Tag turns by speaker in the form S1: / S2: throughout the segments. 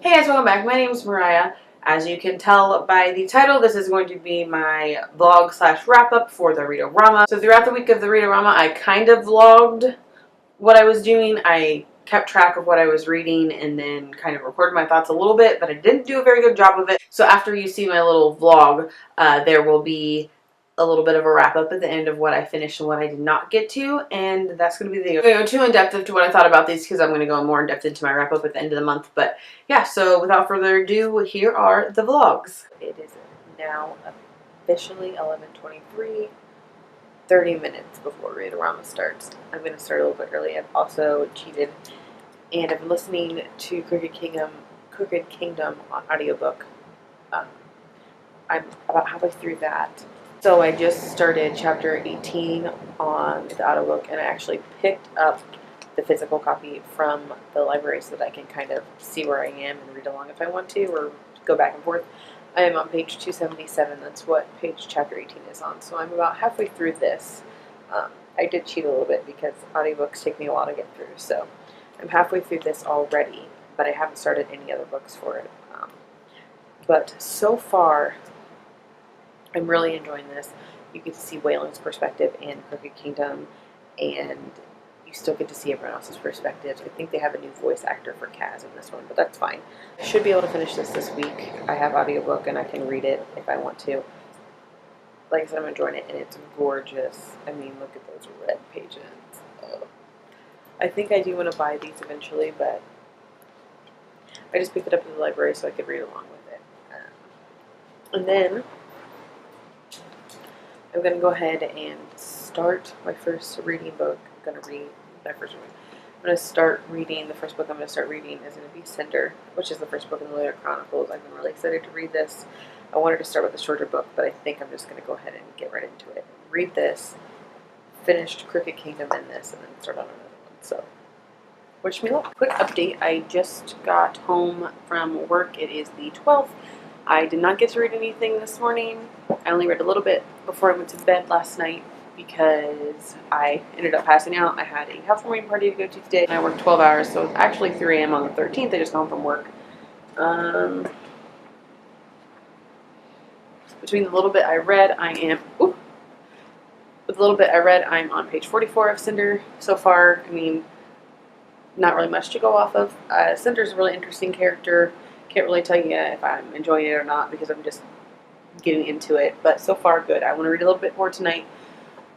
S1: Hey guys, welcome back. My name is Mariah. As you can tell by the title, this is going to be my vlog slash wrap up for the Read-O-Rama. So throughout the week of the Read-O-Rama, I kind of vlogged what I was doing. I kept track of what I was reading and then kind of recorded my thoughts a little bit, but I didn't do a very good job of it. So after you see my little vlog, there will be a little bit of a wrap up at the end of what I finished and what I did not get to, and that's going to be the video. I'm going to go too in depth into what I thought about these because I'm going to go more in depth into my wrap up at the end of the month. But yeah, so without further ado, here are the vlogs. It is now officially 11:23, 30 minutes before Read-O-Rama starts. I'm going to start a little bit early. I've also cheated and I've been listening to Crooked Kingdom on audiobook. I'm about halfway through that. So I just started chapter 18 on the audiobook, and I actually picked up the physical copy from the library so that I can kind of see where I am and read along if I want to, or go back and forth. I am on page 277. That's what page chapter 18 is on. So I'm about halfway through this. I did cheat a little bit because audiobooks take me a while to get through. So I'm halfway through this already, but I haven't started any other books for it. But so far, I'm really enjoying this. You get to see Waylon's perspective in Crooked Kingdom, and you still get to see everyone else's perspectives. I think they have a new voice actor for Kaz in this one, but that's fine. I should be able to finish this week. I have audiobook and I can read it if I want to. Like I said, I'm enjoying it, and it's gorgeous. I mean, look at those red pages. Oh. I think I do want to buy these eventually, but I just picked it up at the library so I could read along with it. And then I'm going to go ahead and start my first reading book. I'm going to read my first one. I'm going to start reading, the first book I'm going to start reading is going to be Cinder, which is the first book in the Later Chronicles. I've been really excited to read this. I wanted to start with a shorter book, but I think I'm just going to go ahead and get right into it. Read this, finished Crooked Kingdom in this, and then start on another one. So, wish me luck. Quick update, I just got home from work. It is the 12th. I did not get to read anything this morning. I only read a little bit before I went to bed last night because I ended up passing out. I had a housewarming party to go to today, and I worked 12 hours, so it's actually 3 a.m. on the 13th. I just got home from work. Between the little bit I read, with the little bit I read, I'm on page 44 of Cinder so far. I mean, not really much to go off of. Cinder's a really interesting character. Can't really tell you if I'm enjoying it or not because I'm just getting into it, but so far good. I want to read a little bit more tonight.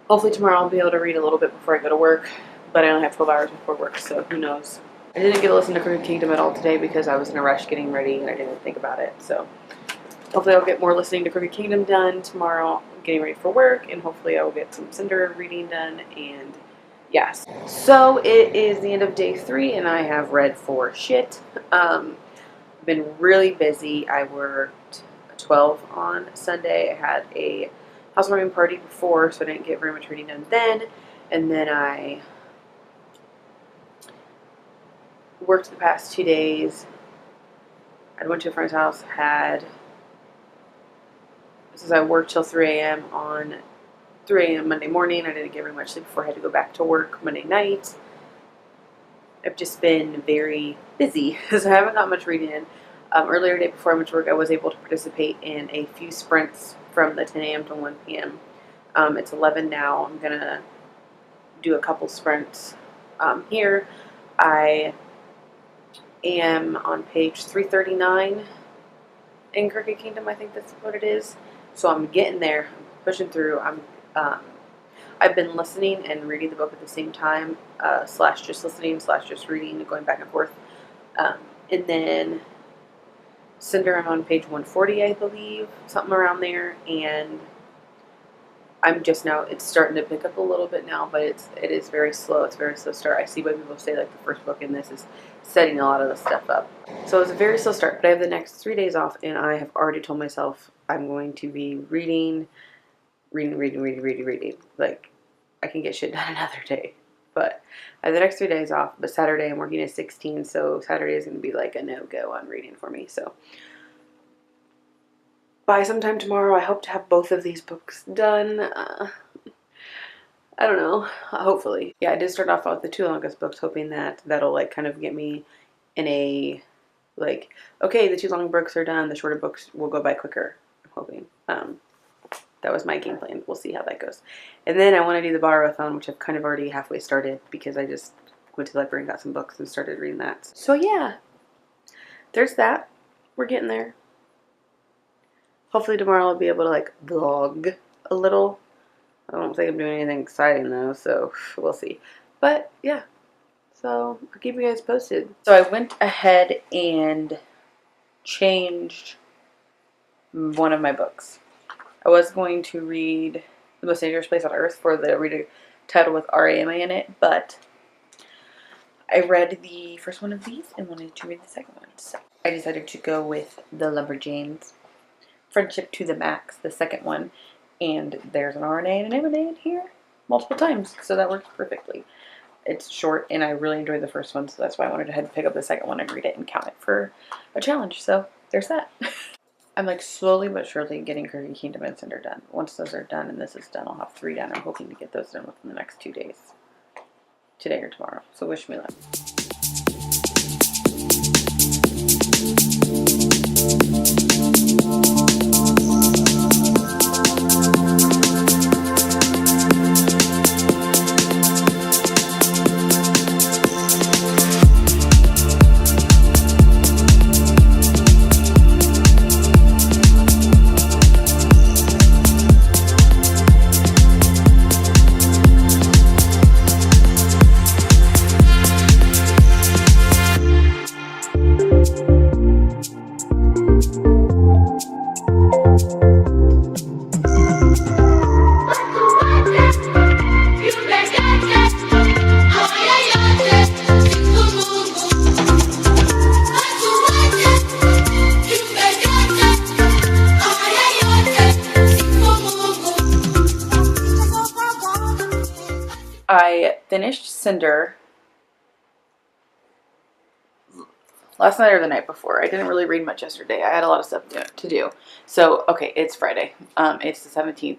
S1: Hopefully tomorrow I'll be able to read a little bit before I go to work, but I only have 12 hours before work, so who knows. I didn't get to listen to Crooked Kingdom at all today because I was in a rush getting ready and I didn't think about it, so hopefully I'll get more listening to Crooked Kingdom done tomorrow, getting ready for work, and hopefully I will get some Cinder reading done, and yes. So it is the end of day 3 and I have read for shit. Been really busy. I worked 12 on Sunday. I had a housewarming party before, so I didn't get very much reading done then. And then I worked the past 2 days. I went to a friend's house, since I worked till 3 a.m. on 3 a.m. Monday morning. I didn't get very much sleep before I had to go back to work Monday night. I've just been very busy, so I haven't got much reading in. Earlier today before I went to work, I was able to participate in a few sprints from the 10 a.m. to 1 p.m. It's 11 now. I'm going to do a couple sprints here. I am on page 339 in Crooked Kingdom, I think that's what it is. So I'm getting there. I'm pushing through. I've been listening and reading the book at the same time, slash just listening, slash just reading and going back and forth. And then Cinder, I'm on page 140, I believe, something around there, and I'm just now, it's starting to pick up a little bit now, but it is very slow. It's a very slow start. I see why people say like the first book in this is setting a lot of the stuff up. So it's a very slow start, but I have the next 3 days off, and I have already told myself I'm going to be reading. Like, I can get shit done another day. But I have the next 3 days off, but Saturday I'm working at 16, so Saturday is going to be like a no-go on reading for me. So by sometime tomorrow, I hope to have both of these books done. I don't know, hopefully. Yeah, I did start off with the 2 longest books, hoping that that'll like kind of get me in a Like, okay, the 2 long books are done. The shorter books will go by quicker. I'm hoping. That was my game plan. We'll see how that goes. And then I want to do the borrow-a-thon, which I've kind of already halfway started because I just went to the library and got some books and started reading that. So yeah, there's that. We're getting there. Hopefully tomorrow I'll be able to like vlog a little. I don't think I'm doing anything exciting though, so we'll see. But yeah, so I'll keep you guys posted. So I went ahead and changed one of my books. I was going to read The Most Dangerous Place on Earth for the reader title with Read-A-Rama in it, but I read the first one of these and wanted to read the second one. So I decided to go with The Lumberjanes, Friendship to the Max, the second one. And there's an RNA and an MNA in here multiple times, so that works perfectly. It's short, and I really enjoyed the first one, so that's why I wanted to head and pick up the second one and read it and count it for a challenge. So there's that. I'm like slowly but surely getting Crooked Kingdom and Cinder done. Once those are done and this is done, I'll have 3 done. I'm hoping to get those done within the next 2 days. Today or tomorrow. So wish me luck. I finished Cinder last night or the night before. I didn't really read much yesterday. I had a lot of stuff to do. So, okay, it's Friday. It's the 17th.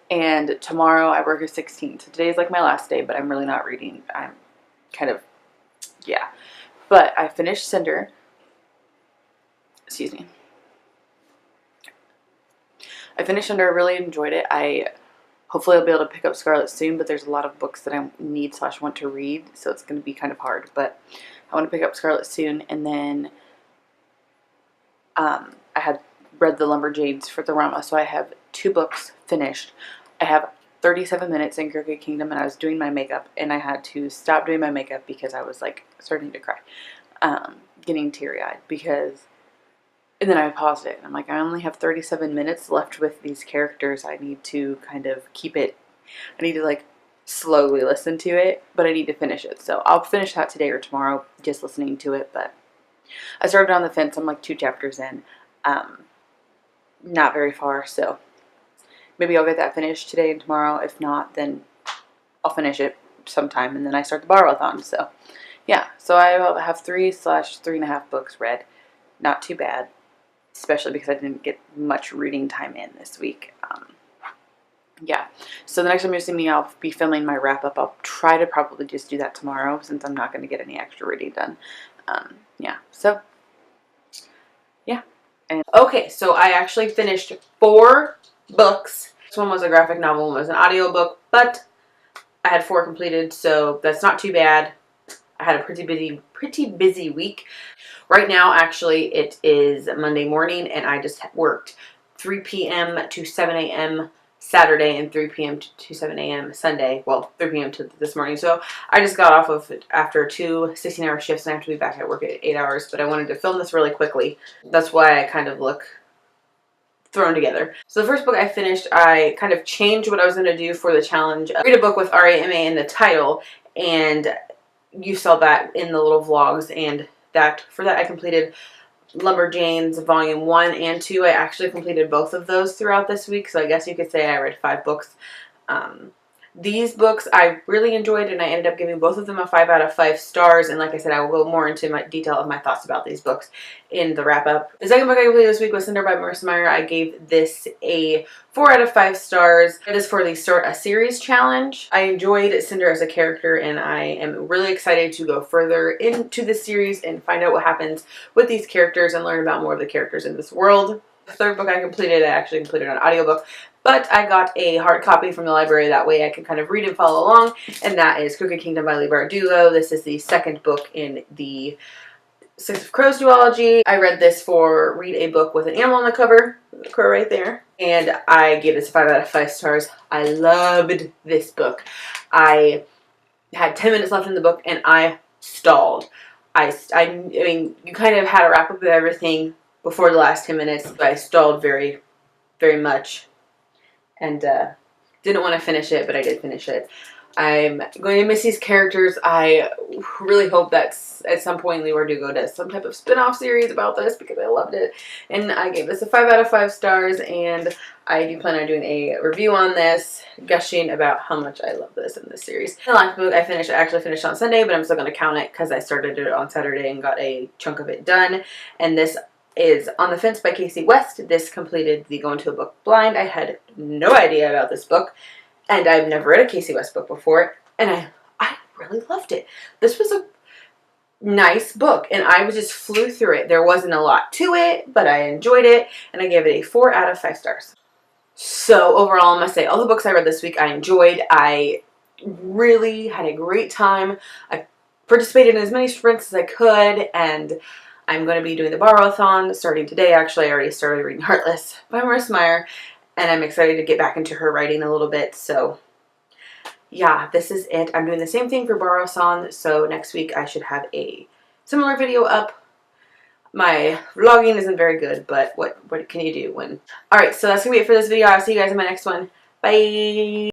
S1: And tomorrow I work the 16th. So today's like my last day, but I'm really not reading. I'm kind of, yeah. But I finished Cinder. Excuse me. I finished Cinder. I really enjoyed it. Hopefully I'll be able to pick up Scarlet soon, but there's a lot of books that I need / want to read, so it's going to be kind of hard. But I want to pick up Scarlet soon, and then I had read The Lumberjanes for the Rama, so I have 2 books finished. I have 37 minutes in Crooked Kingdom, and I was doing my makeup, and I had to stop doing my makeup because I was like starting to cry, getting teary-eyed because. And then I paused it, and I'm like, I only have 37 minutes left with these characters. I need to kind of keep it, I need to like slowly listen to it, but I need to finish it. So I'll finish that today or tomorrow, just listening to it. But I started on the fence. I'm like 2 chapters in, not very far. So maybe I'll get that finished today and tomorrow. If not, then I'll finish it sometime, and then I start the borrow-a-thon. So yeah, so I have 3 / 3.5 books read. Not too bad. Especially because I didn't get much reading time in this week. Yeah, so the next time you see me, I'll be filming my wrap-up. I'll try to probably just do that tomorrow since I'm not going to get any extra reading done. Yeah, so, yeah. And okay, so I actually finished 4 books. This one was a graphic novel, one was an audiobook, but I had 4 completed, so that's not too bad. I had a pretty busy week. Right now, actually, it is Monday morning, and I just worked 3 p.m. to 7 a.m. Saturday and 3 p.m. to 7 a.m. Sunday. Well, 3 p.m. to this morning. So I just got off of it after 2 16-hour shifts, and I have to be back at work at 8 hours. But I wanted to film this really quickly. That's why I kind of look thrown together. So the first book I finished, I kind of changed what I was going to do for the challenge. Read a book with Read-A-Rama in the title, and you saw that in the little vlogs, and for that I completed Lumberjanes Volume 1 and 2. I actually completed both of those throughout this week, so I guess you could say I read 5 books. These books I really enjoyed, and I ended up giving both of them a 5 out of 5 stars. And like I said, I will go more into my detail of my thoughts about these books in the wrap-up. The second book I completed this week was Cinder by Marissa Meyer. I gave this a 4 out of 5 stars. It is for the Start a Series challenge. I enjoyed Cinder as a character, and I am really excited to go further into the series and find out what happens with these characters and learn about more of the characters in this world. The third book I actually completed an audiobook, but I got a hard copy from the library. That way I can kind of read and follow along, and that is Crooked Kingdom by Leigh Bardugo. This is the second book in the Six of Crows duology. I read this for Read a Book with an Animal on the cover, the crow right there, and I gave this a 5 out of 5 stars. I loved this book. I had 10 minutes left in the book, and I stalled. I mean, you kind of had a wrap up of everything before the last 10 minutes, but I stalled very, very much, and didn't want to finish it, but I did finish it. I'm going to miss these characters. I really hope that at some point Leigh Bardugo does some type of spin-off series about this, because I loved it. And I gave this a 5 out of 5 stars, and I do plan on doing a review on this, gushing about how much I love this in this series. The last book I actually finished on Sunday, but I'm still going to count it because I started it on Saturday and got a chunk of it done. And this is On the Fence by Casey West. This completed the Going to a Book blind. I had no idea about this book, and I've never read a Casey West book before, and I really loved it. This was a nice book, and I just flew through it. There wasn't a lot to it, but I enjoyed it, and I gave it a 4 out of 5 stars. So overall, I must say, all the books I read this week I enjoyed. I really had a great time. I participated in as many sprints as I could, and I'm going to be doing the Read-A-Thon starting today. Actually, I already started reading Heartless by Marissa Meyer, and I'm excited to get back into her writing a little bit. So yeah, this is it. I'm doing the same thing for Read-A-Thon, so next week I should have a similar video up. My vlogging isn't very good, but what can you do when... Alright, so that's going to be it for this video. I'll see you guys in my next one. Bye!